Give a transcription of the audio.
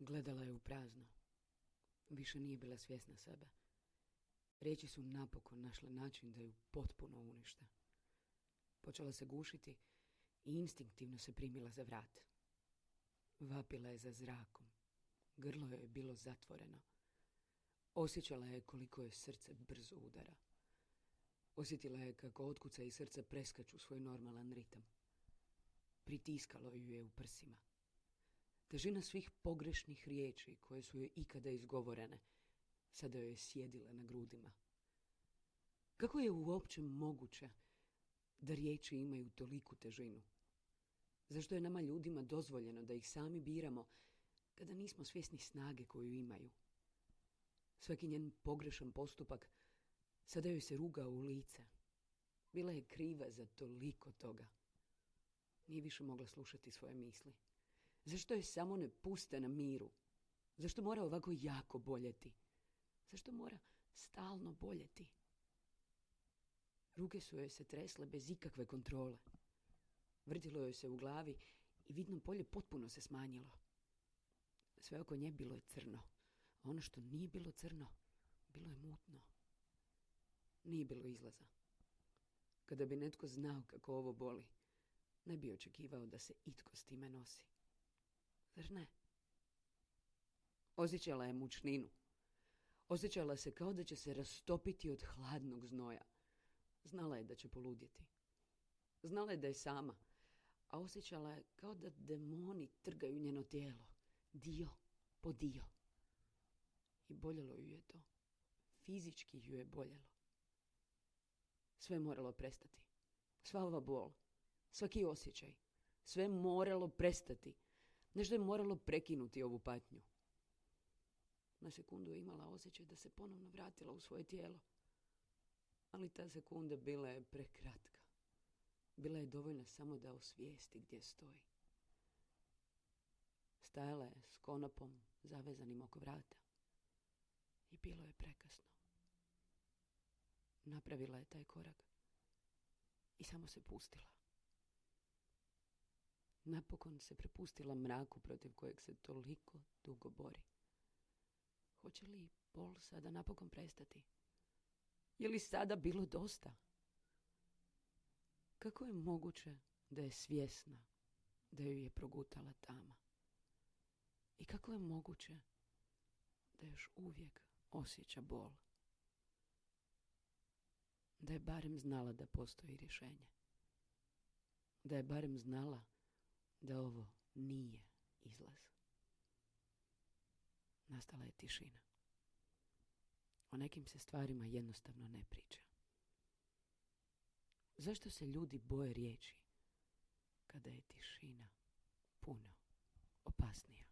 Gledala je u prazno. Više nije bila svjesna sebe. Riječi su napokon našle način da ju potpuno unište. Počela se gušiti i instinktivno se primila za vrat. Vapila je za zrakom. Grlo joj je bilo zatvoreno. Osjećala je koliko je srce brzo udara. Osjetila je kako otkuca i srca preskaču svoj normalan ritam. Pritiskalo ju je u prsima. Težina svih pogrešnih riječi koje su joj ikada izgovorene sada joj je sjedila na grudima. Kako je uopće moguće da riječi imaju toliku težinu? Zašto je nama ljudima dozvoljeno da ih sami biramo kada nismo svjesni snage koju imaju? Svaki njen pogrešan postupak sada joj se rugao u lice. Bila je kriva za toliko toga. Nije više mogla slušati svoje misli. Zašto je samo ne puste na miru? Zašto mora ovako jako boljeti? Zašto mora stalno boljeti? Ruke su joj se tresle bez ikakve kontrole. Vrtilo joj se u glavi i vidno polje potpuno se smanjilo. Sve oko nje bilo je crno. A ono što nije bilo crno, bilo je mutno. Nije bilo izlaza. Kada bi netko znao kako ovo boli, ne bi očekivao da se itko s time nosi. Zar ne? Osjećala je mučninu. Osjećala se kao da će se rastopiti od hladnog znoja. Znala je da će poludjeti. Znala je da je sama, a osjećala je kao da demoni trgaju njeno tijelo, dio po dio. I boljelo ju je to. Fizički ju je boljelo. Sve je moralo prestati. Sva ova bol, svaki osjećaj, sve je moralo prestati. Nešto je moralo prekinuti ovu patnju. Na sekundu je imala osjećaj da se ponovno vratila u svoje tijelo. Ali ta sekunda bila je prekratka. Bila je dovoljna samo da osvijesti gdje stoji. Stajala je s konopom zavezanim oko vrata. I bilo je prekasno. Napravila je taj korak i samo se pustila. Napokon se prepustila mraku protiv kojeg se toliko dugo bori. Hoće li bol sada napokon prestati? Je li sada bilo dosta? Kako je moguće da je svjesna da ju je progutala tama? I kako je moguće da još uvijek osjeća bol? Da je barem znala da postoji rješenje. Da je barem znala da ovo nije izlaz. Nastala je tišina. O nekim se stvarima jednostavno ne priča. Zašto se ljudi boje riječi kada je tišina puno opasnija?